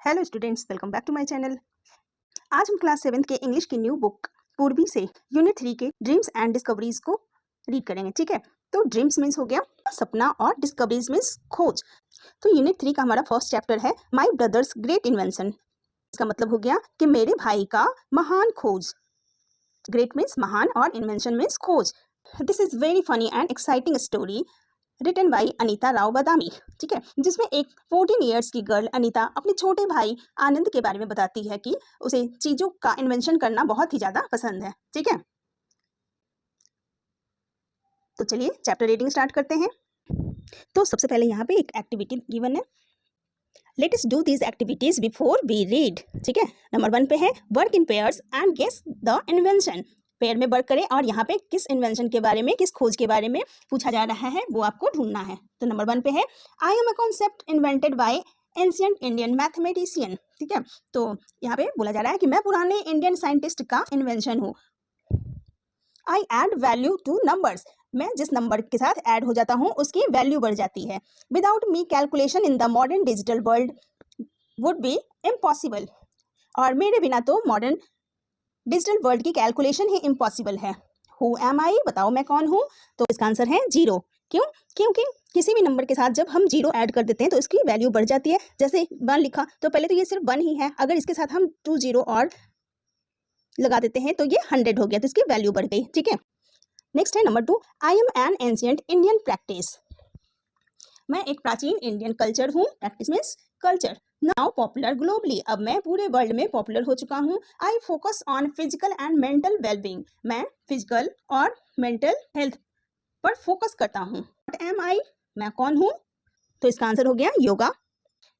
Hello students, welcome back to my channel. आज हम class 7 के इंग्लिश की न्यू बुक पूर्वी से यूनिट 3 के ड्रीम्स एंड डिस्कवरीज को रीड करेंगे। ठीक है, तो ड्रीम्स मीन्स हो गया सपना और डिस्कवरीज मीन्स खोज। तो यूनिट 3 का हमारा फर्स्ट चैप्टर है माय ब्रदर्स ग्रेट इन्वेंशन। इसका मतलब हो गया कि मेरे भाई का महान खोज। ग्रेट मीन्स महान और इन्वेंशन मीन्स खोज। This is very funny and exciting story written by Anita Rao Badami. ठीक है, जिसमें एक 14 ईयर्स की गर्ल अनीता अपने छोटे भाई आनंद के बारे में बताती है कि उसे चीजों का इन्वेंशन करना बहुत ही ज्यादा पसंद है। ठीक है, तो चलिए चैप्टर रीडिंग स्टार्ट करते हैं। तो सबसे पहले यहाँ पे एक एक्टिविटी गिवन है। Let us do these activities before we read. ठीक है, नंबर 1 पे है work in pairs and guess the invention. Pair में वर्क करें और यहाँ पे किस इन्वेंशन के बारे में, किस खोज के बारे में पूछा जा रहा है वो आपको ढूंढना है। तो नंबर 1 पे है I am a concept invented by ancient Indian mathematician. ठीक है, तो यहाँ पे बोला जा रहा है कि मैं पुराने इंडियन साइंटिस्ट का इन्वेंशन हूँ। आई एड वैल्यू टू नंबर्स। मैं जिस नंबर के साथ ऐड हो जाता हूँ उसकी वैल्यू बढ़ जाती है। Without me calculation in the modern digital world would be impossible. और मेरे बिना तो मॉडर्न डिजिटल वर्ल्ड की कैलकुलेशन ही इम्पॉसिबल है। हु एम आई, बताओ मैं कौन हूँ? तो इसका आंसर है 0। क्यों? क्योंकि किसी भी नंबर के साथ जब हम 0 ऐड कर देते हैं तो इसकी वैल्यू बढ़ जाती है। जैसे 1 लिखा तो पहले तो ये सिर्फ 1 ही है, अगर इसके साथ हम 2 0 और लगा देते हैं तो ये 100 हो गया, तो इसकी वैल्यू बढ़ गई। ठीक है, नेक्स्ट है number 2 I am N ancient Indian practice. मैं एक प्राचीन इंडियन कल्चर हूँ। Practice means culture. Now popular globally, अब मैं पूरे वर्ल्ड में पॉपुलर हो चुका हूँ। I focus on physical and mental wellbeing. मैं फिजिकल और मेंटल हेल्थ पर फोकस करता हूँ। व्हाट एम आई, मैं कौन हूँ? तो इसका आंसर हो गया yoga.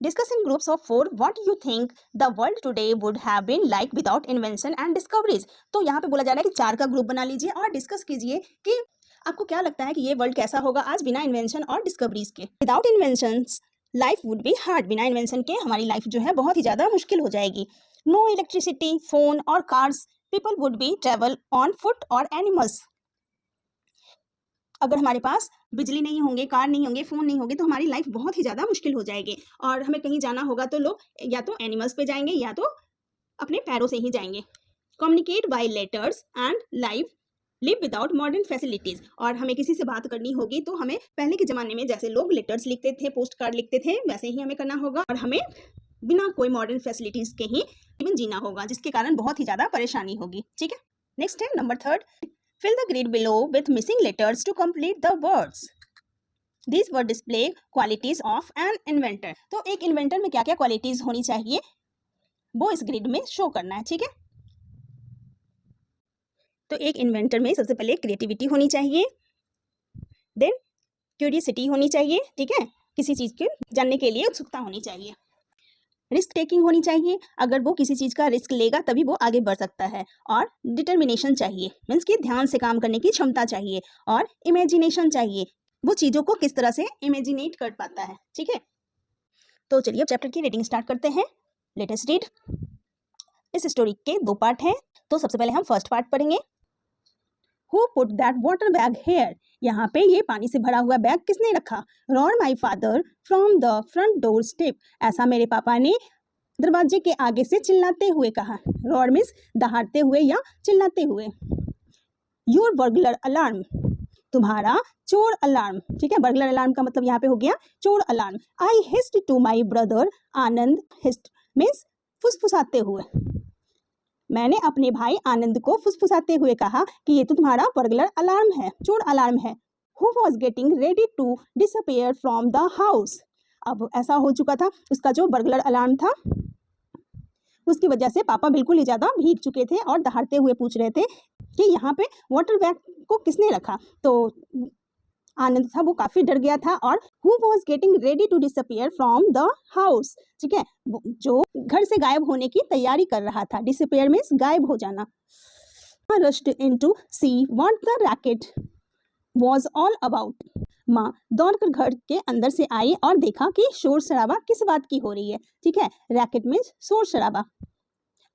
Discuss in groups of 4 what you think the world today would have been like without invention and discoveries. तो यहाँ पे बोला जा रहा है कि 4 का ग्रुप बना लीजिए और डिस्कस कीजिए कि आपको क्या लगता है कि ये वर्ल्ड कैसा होगा आज बिना इन्वेंशन और डिस्कवरीज के। Without inventions life would be hard. बिना इन्वेंशन के हमारी लाइफ जो है बहुत ही ज़्यादा मुश्किल हो जाएगी। नो इलेक्ट्रिसिटी, फोन और cars, people would be travel on foot और एनिमल्स। अगर हमारे पास बिजली नहीं होंगे, कार नहीं होंगे, फ़ोन नहीं होंगे तो हमारी लाइफ बहुत ही ज़्यादा मुश्किल हो जाएगी। और हमें कहीं जाना होगा तो लोग या तो एनिमल्स पे जाएंगे या तो अपने पैरों से ही जाएंगे। Communicate by letters and live without modern facilities. और हमें किसी से बात करनी होगी तो हमें पहले के ज़माने में जैसे लोग लेटर्स लिखते थे, पोस्ट कार्ड लिखते थे, वैसे ही हमें करना होगा और हमें बिना कोई मॉडर्न फैसिलिटीज़ के ही जीवन जीना होगा, जिसके कारण बहुत ही ज़्यादा परेशानी होगी। ठीक है, नेक्स्ट है number 3 fill the grid below with missing letters to complete the words. These word display qualities of an inventor. तो एक इन्वेंटर में क्या क्या क्वालिटीज होनी चाहिए वो इस ग्रिड में शो करना है। ठीक है, तो एक इन्वेंटर में सबसे पहले क्रिएटिविटी होनी चाहिए, देन क्यूरियोसिटी होनी चाहिए। ठीक है, किसी चीज के जानने के लिए उत्सुकता होनी चाहिए। रिस्क टेकिंग होनी चाहिए, अगर वो किसी चीज़ का रिस्क लेगा तभी वो आगे बढ़ सकता है। और डिटर्मिनेशन चाहिए, मीन्स कि ध्यान से काम करने की क्षमता चाहिए। और इमेजिनेशन चाहिए, वो चीज़ों को किस तरह से इमेजिनेट कर पाता है। ठीक है, तो चलिए अब चैप्टर की रीडिंग स्टार्ट करते हैं। Let us read. इस स्टोरी के 2 पार्ट हैं, तो सबसे पहले हम फर्स्ट पार्ट पढ़ेंगे। Who put that water bag here. यहाँ पे ये पानी से भरा हुआ बैग किसने रखा? Road my father from the front door step. ऐसा मेरे पापा ने दरवाजे के आगे से चिल्लाते हुए कहा। रोड मीन्स दहाड़ते हुए या चिल्लाते हुए। योर बर्गलर अलार्म, तुम्हारा चोर अलार्म। ठीक है, बर्गलर अलार्म का मतलब यहाँ पे हो गया चोर alarm. I hissed to my brother Anand. Hissed means फुसफुसाते हुए। मैंने अपने भाई आनंद को फुसफुसाते हुए कहा कि ये तो तुम्हारा बर्गलर अलार्म है, चोर अलार्म है। Who was getting ready to disappear from the house. अब ऐसा हो चुका था, उसका जो बर्गलर अलार्म था उसकी वजह से पापा बिल्कुल ही ज़्यादा भीग चुके थे और दहाड़ते हुए पूछ रहे थे कि यहाँ पे वाटर बैग को किसने रखा। तो आनंद था वो काफ़ी डर गया था। और who was getting ready to disappear from the house. ठीक है, जो घर से गायब होने की तैयारी कर रहा था। डिसअपियर मीन्स गायब हो जाना। Rushed into see what the racket was all about. माँ दौड़कर घर के अंदर से आई और देखा कि शोर शराबा किस बात की हो रही है। ठीक है, रैकेट मीन्स शोर शराबा।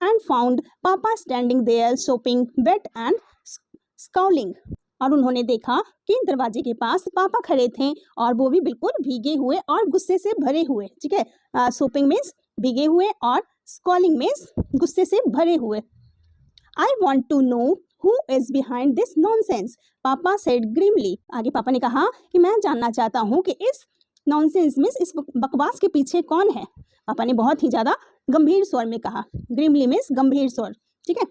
And found papa standing there soaking wet and scowling. और उन्होंने देखा कि दरवाजे के पास पापा खड़े थे और वो भी बिल्कुल भीगे हुए और गुस्से से भरे हुए। ठीक है, सोपिंग मीन्स भीगे हुए और स्कॉलिंग मीन्स गुस्से से भरे हुए। I want to know who is behind this nonsense, papa said grimly. आगे पापा ने कहा कि मैं जानना चाहता हूँ कि इस नॉनसेंस मीन्स इस बकवास के पीछे कौन है। पापा ने बहुत ही ज़्यादा गंभीर स्वर में कहा, ग्रीमली मीन्स गंभीर स्वर, ठीक है।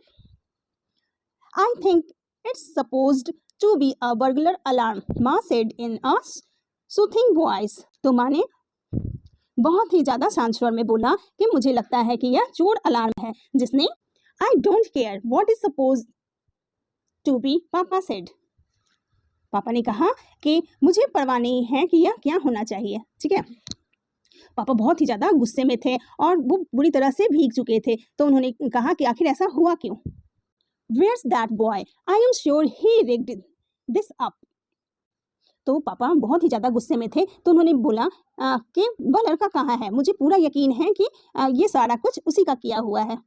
I think it's supposed to be a burglar alarm, ma said in a soothing voice. तो माँ ने बहुत ही ज़्यादा शांत स्वर में बोला कि मुझे लगता है कि यह चोर अलार्म है जिसने I don't care what is suppose to be, papa said. पापा ने कहा कि मुझे परवाह नहीं है कि यह क्या होना चाहिए, ठीक है। पापा बहुत ही ज़्यादा गुस्से में थे और वो बुरी तरह से भीग चुके थे, तो उन्होंने कहा कि आखिर ऐसा हुआ क्यों। Where's that boy, I am sure he rigged this up. तो पापा बहुत ही ज़्यादा गुस्से में थे, तो उन्होंने बोला कि वह लड़का कहाँ है, मुझे पूरा यकीन है कि ये सारा कुछ उसी का किया हुआ है।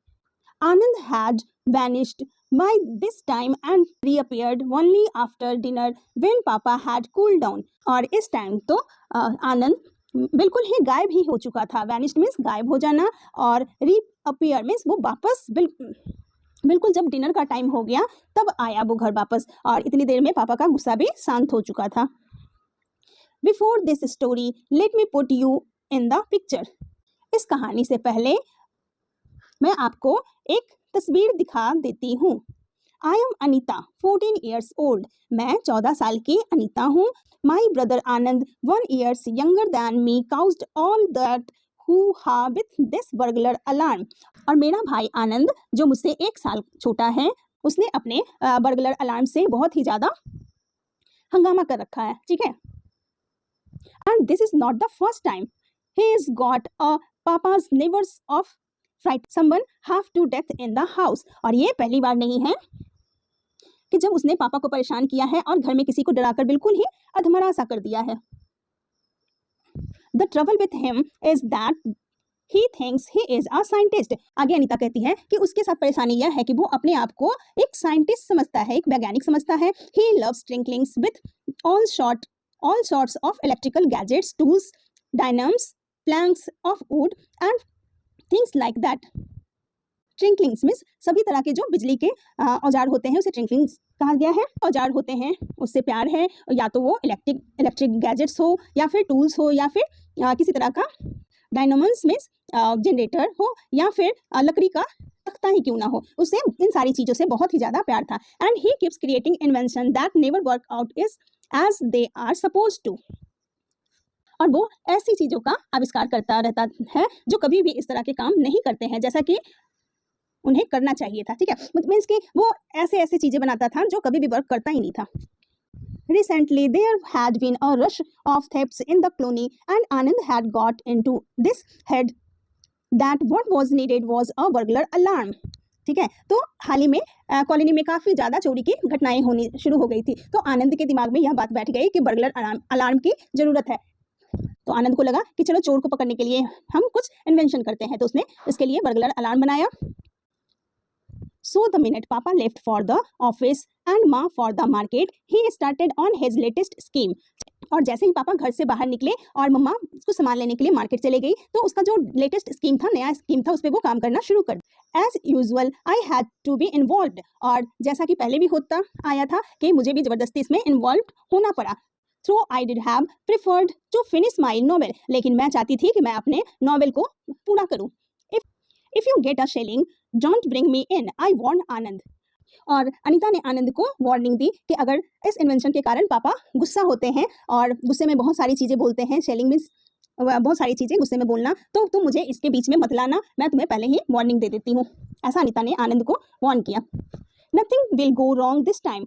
आनंद had vanished by this time and reappeared only after dinner when Papa had cooled down। और इस टाइम तो आनंद बिल्कुल ही गायब ही हो चुका था। vanished मीन्स गायब हो जाना और reappear मीन्स वो वापस बिल्कुल जब डिनर का टाइम हो गया तब आया वो घर वापस, और इतनी देर में पापा का गुस्सा भी शांत हो चुका था। Before this story let me put you in the picture. इस कहानी से पहले मैं आपको एक तस्वीर दिखा देती हूँ। I am Anita 14 years old. मैं 14 साल की अनीता हूँ। माई brother Anand 1 years younger than me caused all that who हा विथ दिस बर्गलर अलार्म। और मेरा भाई आनंद जो मुझसे 1 साल छोटा है, उसने अपने बर्गलर अलार्म से बहुत ही ज़्यादा हंगामा कर रखा है, ठीक है। And this is not the first time he is got a papa's neighbours of fright someone half to death in the house. और ये पहली बार नहीं है कि जब उसने पापा को परेशान किया है और घर में किसी को डराकर बिल्कुल ही अधमरा सा कर दिया है। The trouble with him is that he thinks he is a scientist. आगे अनीता कहती है कि उसके साथ परेशानी यह है कि वो अपने आप को एक साइंटिस्ट समझता है, एक वैज्ञानिक समझता है। He loves twinklings with all sorts of electrical gadgets, tools, dynamos, planks of wood and things like that। Tinklings means सभी तरह के जो बिजली के औजार होते हैं उसे ट्रिंकलिंग्स कहा गया है। औजार होते हैं उससे प्यार है, या तो वो इलेक्ट्रिक गैजेट्स हो या फिर टूल्स हो या फिर किसी तरह का डायनामोस मीन्स जनरेटर हो या फिर लकड़ी का तख्ता ही क्यों ना हो, उसे इन सारी चीज़ों से बहुत ही ज़्यादा प्यार था। And he keeps creating invention that never work out is as they are suppose to. और वो ऐसी चीज़ों का आविष्कार करता रहता है जो कभी भी इस तरह के काम नहीं करते हैं जैसा कि उन्हें करना चाहिए था, ठीक है। मीन्स कि वो ऐसे चीज़ें बनाता था जो कभी भी वर्क करता ही नहीं था। Recently, there had been a rush of thefts in the colony, and Anand had got into this head that what was needed was a burglar alarm। ठीक है, तो हाल ही में कॉलोनी में काफ़ी ज़्यादा चोरी की घटनाएं होनी शुरू हो गई थी, तो आनंद के दिमाग में यह बात बैठ गई कि बर्गलर अलार्म की ज़रूरत है। तो आनंद को लगा कि चलो चोर को पकड़ने के लिए हम कुछ इन्वेंशन करते हैं, तो उसने इसके लिए बर्गलर अलार्म बनाया। So the minute Papa left for the office and Ma for the market, he started on his latest scheme। और जैसे ही पापा घर से बाहर निकले और मम्मा उसको सामान लेने के लिए मार्केट चले गई, तो उसका जो लेटेस्ट स्कीम था, नया स्कीम था, उस पर वो काम करना शुरू कर। As usual I had to be involved. और जैसा कि पहले भी होता आया था कि मुझे भी ज़बरदस्ती इसमें इन्वॉल्व होना पड़ा। Though I did have preferred to finish my novel. लेकिन मैं चाहती थी कि मैं अपने नॉवेल को पूरा करूँ। If you get a shelling don't bring me in, I warn Anand. और अनीता ने आनंद को वार्निंग दी कि अगर इस इन्वेंशन के कारण पापा गुस्सा होते हैं और गुस्से में बहुत सारी चीज़ें बोलते हैं, शेलिंग मीन्स बहुत सारी चीज़ें गुस्से में बोलना, तो तुम मुझे इसके बीच में मत लाना, मैं तुम्हें पहले ही वार्निंग दे देती हूँ। ऐसा अनीता ने आनंद को वार्न किया। Nothing will go wrong this time.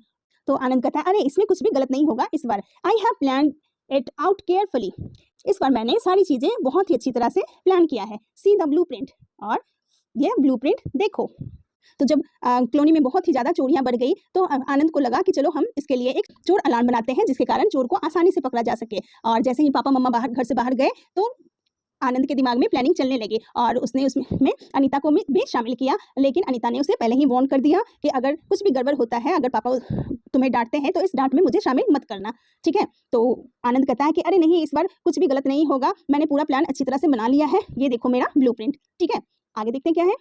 तो आनंद कहता है, अरे इसमें कुछ भी गलत नहीं होगा इस बार। I have plan it out carefully. इस बार मैंने सारी चीज़ें बहुत ही अच्छी तरह से प्लान किया है। See the blueprint. और यह ब्लूप्रिंट देखो। तो जब कॉलोनी में बहुत ही ज़्यादा चोरियां बढ़ गई, तो आनंद को लगा कि चलो हम इसके लिए एक चोर अलार्म बनाते हैं जिसके कारण चोर को आसानी से पकड़ा जा सके। और जैसे ही पापा मम्मा घर से बाहर गए, तो आनंद के दिमाग में प्लानिंग चलने लगी और उसने उसमें अनीता को भी शामिल किया, लेकिन अनीता ने उसे पहले ही वार्न कर दिया कि अगर कुछ भी गड़बड़ होता है, अगर पापा तुम्हें डांटते हैं तो इस डांट में मुझे शामिल मत करना, ठीक है। तो आनंद कहता है कि अरे नहीं, इस बार कुछ भी गलत नहीं होगा, मैंने पूरा प्लान अच्छी तरह से बना लिया है, ये देखो मेरा ब्लूप्रिंट, ठीक है। आगे देखते हैं क्या है।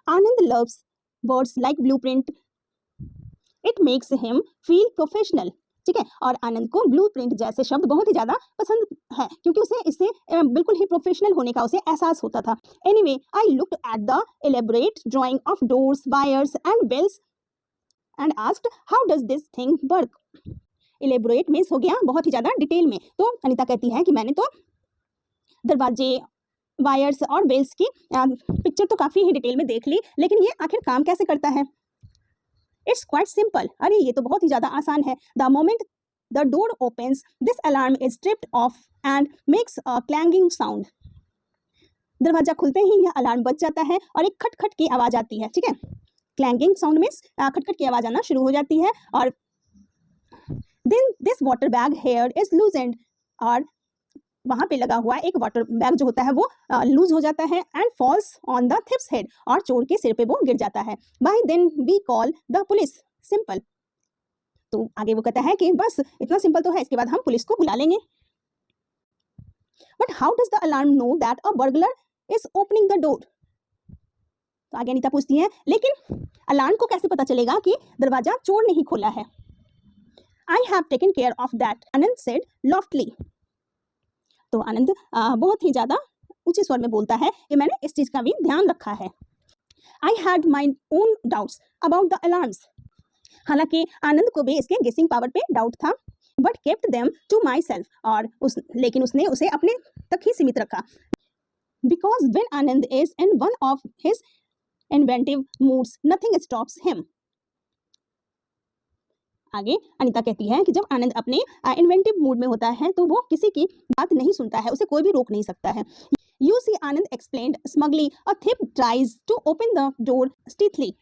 Anand loves words like blueprint, it makes him feel professional, ठीक है। और आनंद को ब्लूप्रिंट जैसे शब्द बहुत ही ज़्यादा पसंद है क्योंकि उसे इससे बिल्कुल ही प्रोफेशनल होने का उसे एहसास होता था। Anyway I looked at the elaborate drawing of doors, wires and bells and asked how does this thing work. Elaborate means हो गया बहुत ही ज़्यादा डिटेल में। तो अनीता कहती है कि मैंने तो दरवाजे, वायर्स और बेल्स की पिक्चर तो काफ़ी ही डिटेल में देख ली, लेकिन ये आखिर काम कैसे करता है। इट्स क्वाइट सिंपल, अरे ये तो बहुत ही ज़्यादा आसान है। The moment the door opens this alarm is tripped of and makes a क्लैंगिंग sound. दरवाजा खुलते ही यह अलार्म बज जाता है और एक खटखट की आवाज़ आती है, ठीक है। क्लैंगिंग साउंड मीन्स खटखट की आवाज़ आना शुरू हो जाती है। और then this water bag here is loosened, और वहाँ पे लगा हुआ एक वाटर बैग जो होता है वो लूज हो जाता है and falls on the thief's head, और चोर के सिर पे वो गिर जाता है। By then we call the police, simple. तो आगे वो कहता है कि बस इतना सिंपल तो है, इसके बाद हम पुलिस को बुला लेंगे। But how does the alarm know that a burglar is opening the door. तो आगे अनीता पूछती है लेकिन अलार्म को कैसे पता चलेगा कि दरवाजा चोर नहीं खोला है। I have taken care of that, Anand said loftily. तो आनंद बहुत ही ज़्यादा ऊंचे स्वर में बोलता है कि मैंने इस चीज़ का भी ध्यान रखा है। I had my own doubts about the alarms. हालांकि आनंद को भी इसके गेसिंग पावर पे डाउट था, but kept them to myself, और लेकिन उसने उसे अपने तक ही सीमित रखा। Because when Anand is in one of his inventive moods nothing stops him. आगे अनीता कहती है कि जब आनंद अपने इन्वेंटिव मूड में होता है तो वो किसी की बात नहीं सुनता है, उसे कोई भी रोक नहीं सकता है। You see Anand explained smugly a thief tries to open the door stealthily.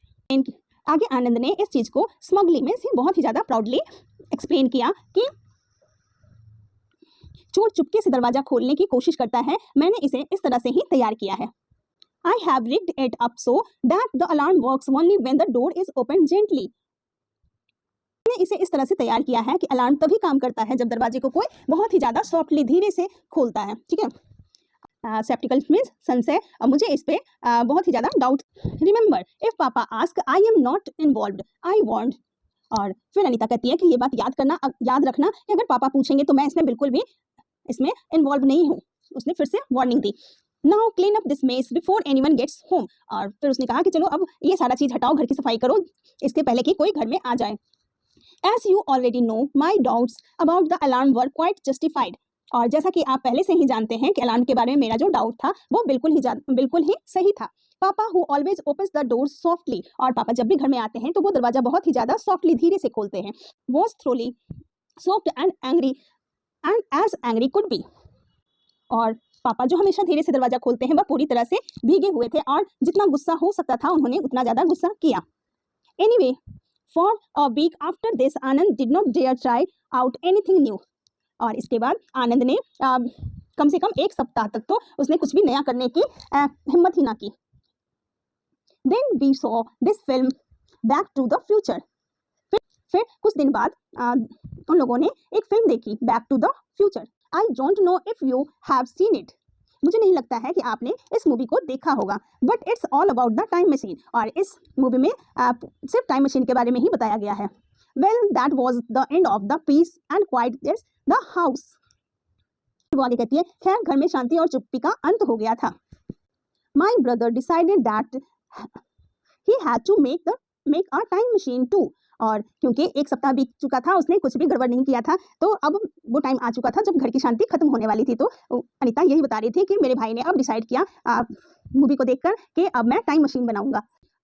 आगे आनंद ने इस चीज़ को स्मगली में से बहुत ही ज़्यादा प्राउडली एक्सप्लेन किया कि चोर चुपके से दरवाजा खोलने की कोशिश करता है, मैंने इसे इस तरह से ही तैयार किया है। I have rigged it up so that the alarm works only when the door is open gently. मैंने इसे इस तरह से तैयार किया है कि अलार्म तभी काम करता है जब दरवाजे को कोई बहुत ही ज़्यादा सॉफ्टली धीरे से खोलता है, ठीक है। सेप्टिकल मीन्स संशय, मुझे इस पे बहुत ही ज़्यादा डाउट। रिमेंबर इफ पापा ask I am not involved I want. और फिर अनीता कहती है कि ये बात याद रखना कि अगर पापा पूछेंगे तो मैं इसमें बिल्कुल भी इसमें इन्वॉल्व नहीं हूँ। उसने फिर से वार्निंग दी। Now clean up this mess before anyone gets home. और फिर उसने कहा कि चलो अब ये सारा चीज़ हटाओ, घर की सफाई करो, इसके पहले कि कोई घर में आ जाए। As you already know, my doubts about the alarm were quite justified. और जैसा कि आप पहले से ही जानते हैं कि अलार्म के बारे में मेरा जो डाउट था वो बिल्कुल ही सही था। पापा who always opens the door softly, और पापा जब भी घर में आते हैं तो वो दरवाजा बहुत ही ज़्यादा सॉफ्टली धीरे से खोलते हैं। was thoroughly soaked and angry and as angry could be। और पापा जो हमेशा धीरे से दरवाजा खोलते हैं वह पूरी तरह से भीगे हुए थे और जितना गुस्सा हो सकता था उन्होंने उतना ज़्यादा गुस्सा किया। Anyway, for a week after this, Anand did not dare try out anything new. और इसके बाद आनंद ने कम से कम एक सप्ताह तक तो उसने कुछ भी नया करने की हिम्मत ही ना की। Then we saw this film Back to the Future. फिर कुछ दिन बाद उन लोगों ने एक फिल्म देखी Back to the Future. I don't know if you have seen it. मुझे नहीं लगता है कि आपने इस मूवी को देखा होगा, but it's all about the time machine. और इस मूवी में सिर्फ टाइम मशीन के बारे में ही बताया गया है। Well that was the end of the peace and quiet it's the house. वो आगे कहती है खैर घर में शांति और चुप्पी का अंत हो गया था। My brother decided that he had to make a time machine too. और क्योंकि एक सप्ताह बीत चुका था, उसने कुछ भी गड़बड़ नहीं किया था, तो अब वो टाइम आ चुका था जब घर की शांति खत्म होने वाली थी। तो अनीता यही बता रही थी कि मेरे भाई ने अब डिसाइड किया मूवी को देखकर कि अब मैं टाइम मशीन बनाऊंगा।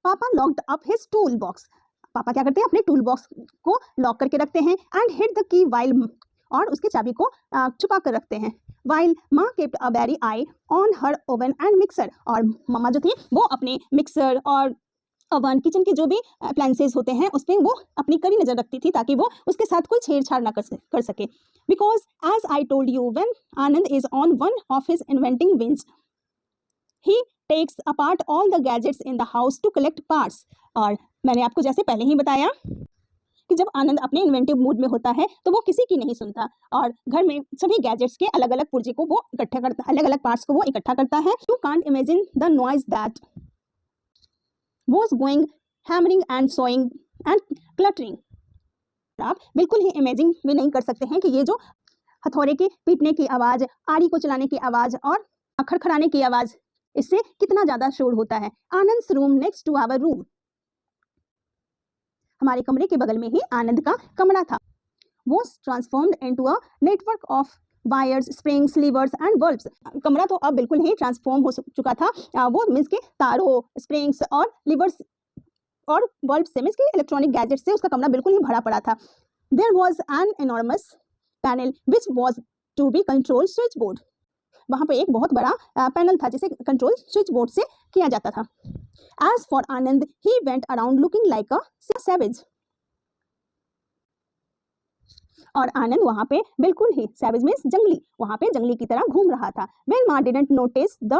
पापा locked up his tool box. पापा क्या करते हैं, अपने टूल बॉक्स को लॉक करके रखते हैं and hid the key while, और उसके चाबी को छुपा कर रखते हैं। वाइल माँ kept a very I on her oven and mixer. और मम्मा जो थी वो अपने मिक्सर और अवन किचन के जो भी अप्लायंसेस होते हैं उस पर वो अपनी कड़ी नज़र रखती थी ताकि वो उसके साथ कोई छेड़छाड़ ना कर सके. Because as I told you when Anand is on one of his inventing wings he takes apart all the gadgets in the house to collect parts. और मैंने आपको जैसे पहले ही बताया कि जब आनंद अपने इन्वेंटिव मूड में होता है तो वो किसी की नहीं सुनता और घर में सभी गैजेट्स के अलग अलग पुर्जे को वो इकट्ठा करता, अलग अलग पार्ट्स को वो इकट्ठा करता है. You can't imagine the noise that was going hammering and sawing and cluttering. आप बिल्कुल ही इमेजिन भी नहीं कर सकते हैं कि ये जो हथौड़े के पीटने की आवाज़, आरी को चलाने की आवाज़ और खड़खड़ाने की आवाज़, इससे कितना ज़्यादा शोर होता है. Anand's room next to our room. हमारे कमरे के बगल में ही आनंद का कमरा था. was transformed into a network of wires, springs, levers and bulbs. कमरा तो अब बिल्कुल ही ट्रांसफॉर्म हो चुका था. वो मीन्स के तारों, स्प्रिंग्स और लीवर्स और बल्ब से मीन्स के इलेक्ट्रॉनिक गैजेट से उसका कमरा बिल्कुल ही भरा पड़ा था. There was an enormous panel which was to be control switch board. वहाँ पर एक बहुत बड़ा पैनल था जिसे कंट्रोल स्विच बोर्ड से किया जाता था. As for Anand he went around looking like a savage. और आनंद वहाँ पे बिल्कुल ही सैवेज मीन्स जंगली, वहाँ पे जंगली की तरह घूम रहा था. When Ma didn't notice, the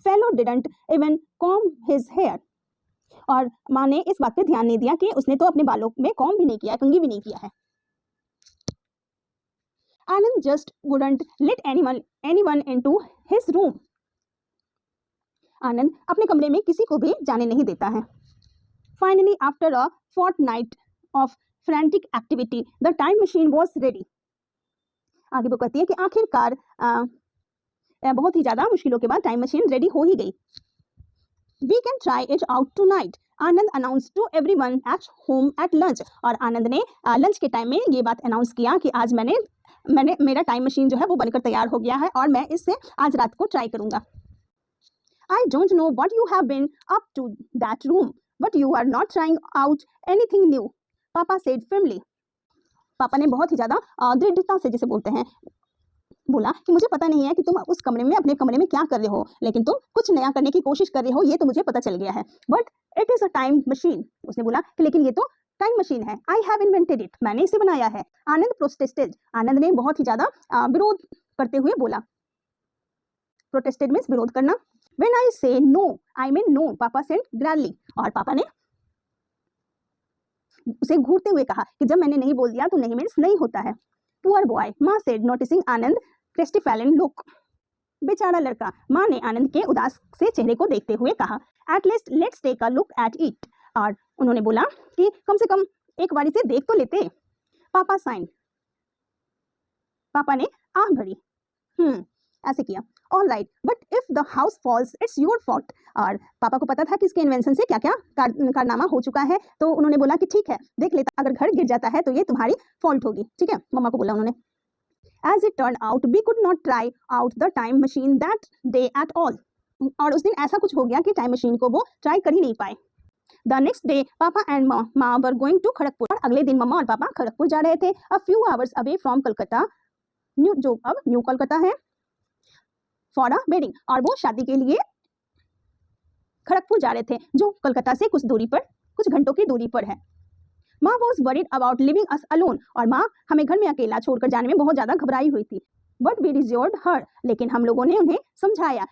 fellow didn't even comb his hair. और माँ ने इस बात पे ध्यान नहीं दिया कि उसने तो अपने बालों में कॉम्ब भी नहीं किया, कंघी भी नहीं किया है. आनंद just wouldn't let anyone into his room. आनंद अपने कमरे में किसी को भी जाने नहीं देता है. Finally, after a fortnight of frantic activity, the time machine was ready. आगे वो कहती है कि आखिरकार बहुत ही ज़्यादा मुश्किलों के बाद टाइम मशीन रेडी हो ही गई. We can try it out tonight. Anand announced to everyone at home at lunch. और आनंद ने लंच के टाइम में ये बात अनाउंस किया कि आज मैंने मेरा टाइम मशीन जो है वो बनकर तैयार हो गया है और मैं इससे आज रात को ट्राई करूँगा. I don't know what you have been up to that room, but you are not trying out anything new. पापा सेड firmly. पापा ने बहुत ही ज़्यादा दृढ़ता से जिसे बोलते हैं बोला कि मुझे पता नहीं है कि तुम उस कमरे में अपने कमरे में क्या कर रहे हो, लेकिन तुम कुछ नया करने की कोशिश कर रहे हो, ये तो मुझे पता चल गया है. But it is a time machine. उसने बोला कि लेकिन ये तो टाइम मशीन है. I have invented it. मैंने इसे बनाया है. आनंद प्रोटेस्टेड. आनंद ने बहुत ही ज़्यादा विरोध करते हुए बोला. प्रोटेस्टेड मीन्स विरोध करना. व्हेन आई से नो आई मीन नो, पापा सेड ग्रैंडली. और पापा ने उसे घूरते हुए कहा कि जब मैंने नहीं बोल दिया तो नहीं मीन्स नहीं होता है. पुअर बॉय, माँ सेड नोटिसिंग आनंद क्रेस्टिफैलन लुक. बेचारा लड़का. माँ ने आनंद के उदास से चेहरे को देखते हुए कहा. At least let's take a look at it. और उन्होंने बोला कि कम से कम एक बार इसे देख तो लेते. पापा साइन. पापा ने आह भरी. ऐसे किया. All right, but if the house falls it's your fault. और पापा को पता था कि इसके इन्वेंशन से क्या क्या कारनामा हो चुका है, तो उन्होंने बोला कि ठीक है देख लेता, अगर घर गिर जाता है तो ये तुम्हारी फॉल्ट होगी. ठीक है, मम्मा को बोला उन्होंने. As it turn out we could not try out the time machine that day at all. और उस दिन ऐसा कुछ हो गया कि टाइम मशीन को वो ट्राई कर ही नहीं पाए. द नेक्स्ट डे पापा एंड माँ वर गोइंग टू खड़गपुर. अगले दिन मम्मा और पापा खड़गपुर जा रहे थे. A few hours away from Calcutta, जो अब न्यू कोलकाता है, फॉर अ वेडिंग. और वो शादी के लिए खड़गपुर जा रहे थे जो कोलकाता से कुछ दूरी पर, कुछ घंटों की दूरी पर है. माँ was worried about living us alone. और माँ हमें घर में अकेला छोड़कर जाने में बहुत ज़्यादा घबराई हुई थी. But we reassured her. लेकिन हम लोगों ने उन्हें समझाया.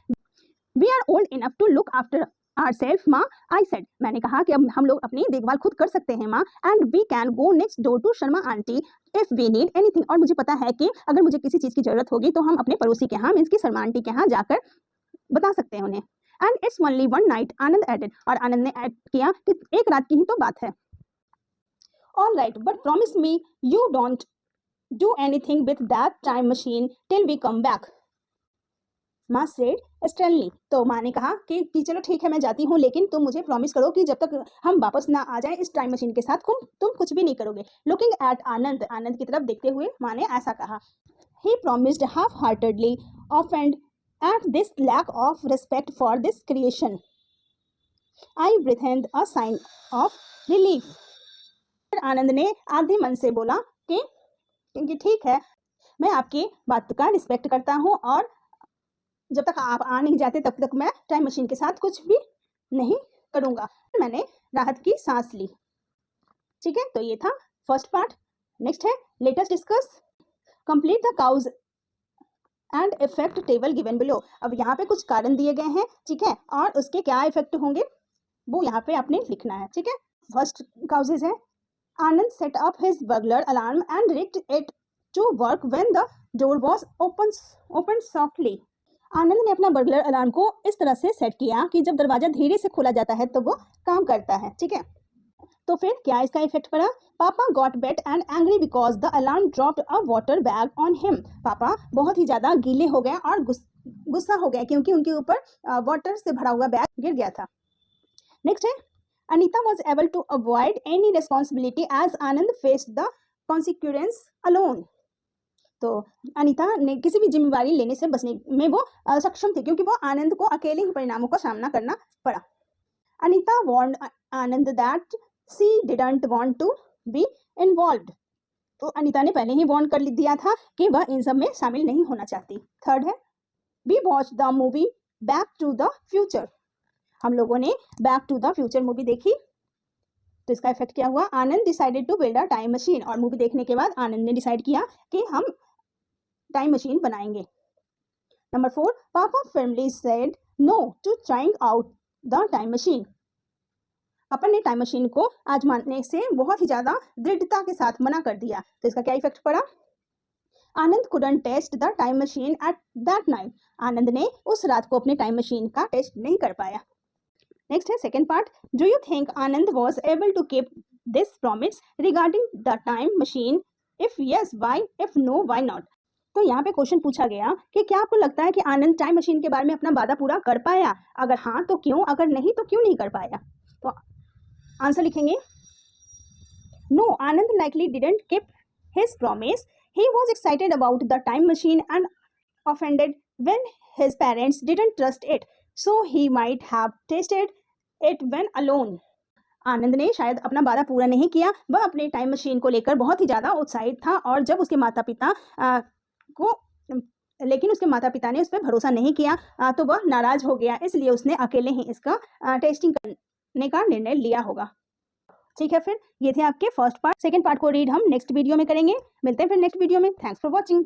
We are old enough to look after ourselves, माँ. I said. मैंने कहा कि अब हम लोग अपनी देखभाल खुद कर सकते हैं माँ. And we can go next door to Sharma aunty if we need anything. और मुझे पता है कि अगर मुझे किसी चीज़ की जरूरत होगी तो हम अपने पड़ोसी के यहाँ मीन्स की शर्मा आंटी के यहाँ जाकर बता सकते हैं उन्हें. And it's only one night, Anand added. और आनंद ने ऐड किया कि एक रात की ही तो बात है. All right, but promise me you don't do anything with that time machine till we come back. माँ सेड स्टर्नली. तो माँ ने कहा कि चलो ठीक है मैं जाती हूँ, लेकिन तुम मुझे प्रॉमिस करो कि जब तक हम वापस ना आ जाए इस टाइम मशीन के साथ तुम कुछ भी नहीं करोगे. लुकिंग एट आनंद, आनंद की तरफ देखते हुए माँ ने ऐसा कहा. He promised half heartedly, offended at this lack of respect for this creation. I breathed a sigh of relief. Anand ने आधे मन से बोला कि ठीक है मैं आपकी बात का रिस्पेक्ट करता हूँ और जब तक आप आ नहीं जाते तब तक मैं टाइम मशीन के साथ कुछ भी नहीं करूँगा, मैंने राहत की सांस ली। ठीक है, तो ये था फर्स्ट पार्ट। नेक्स्ट है let us discuss complete the cows and effect table given below. अब यहाँ पे कुछ कारण दिए गए हैं, ठीक है, और उसके क्या इफेक्ट होंगे वो यहाँ पे आपने लिखना है। ठीक है, फर्स्ट काउजेज है Anand set up his burglar alarm and rigged it to work when the door was open softly. Anand ने अपना बर्गलर अलार्म को इस तरह से सेट किया कि जब दरवाजा धीरे से खोला जाता है तो वो काम करता है। ठीक है, तो फिर क्या इसका इफेक्ट पड़ा? पापा got wet and angry because the alarm dropped a water bag on him. पापा बहुत ही ज़्यादा गीले हो गए और गुस्सा हो गए क्योंकि उनके ऊपर वाटर से भरा हुआ बैग गिर गया था। नेक्स्ट है Anita was able to avoid any responsibility as Anand faced the consequence alone. तो अनीता ने किसी भी जिम्मेवारी लेने से बचने में वो सक्षम थी क्योंकि वो आनंद को अकेले ही परिणामों का सामना करना पड़ा। Anita warned Anand that she didn't want to be involved. तो अनीता ने पहले ही वार्न कर दिया था कि वह इन सब में शामिल नहीं होना चाहती। थर्ड है we watch the movie back to the future. हम लोगों ने back to the future movie देखी, तो इसका इफेक्ट क्या हुआ? Anand decided to build a time machine. और मूवी देखने के बाद आनंद ने डिसाइड किया कि हम टाइम मशीन बनाएंगे। नंबर 4 पापा firmly said no to trying out the time machine. पापा ने टाइम मशीन को आजमाने से बहुत ही ज़्यादा दृढ़ता के साथ मना कर दिया। तो इसका क्या इफेक्ट पड़ा? Anand couldn't test the time machine at that night. Anand ने उस रात को अपने टाइम मशीन का टेस्ट नहीं कर पाया। नेक्स्ट है second part do you think Anand was able to keep this promise regarding the time machine? If yes why, if no why not. तो यहाँ पे क्वेश्चन पूछा गया कि क्या आपको लगता है कि आनंद टाइम मशीन के बारे में अपना वादा पूरा कर पाया? अगर हाँ तो क्यों, अगर नहीं तो क्यों नहीं कर पाया? तो आंसर लिखेंगे no Anand likely didn't keep his promise. He was excited about the time machine and offended when his parents didn't trust it, so he might have tested it when alone. Anand ने शायद अपना वादा पूरा नहीं किया, वह अपने टाइम मशीन को लेकर बहुत ही ज़्यादा उत्साहित था और जब उसके माता पिता लेकिन उसके माता पिता ने उस पर भरोसा नहीं किया तो वह नाराज हो गया, इसलिए उसने अकेले ही इसका टेस्टिंग करने का निर्णय लिया होगा। ठीक है, फिर ये थे आपके फर्स्ट पार्ट। सेकंड पार्ट को रीड हम नेक्स्ट वीडियो में करेंगे। मिलते हैं फिर नेक्स्ट वीडियो में। Thanks for watching.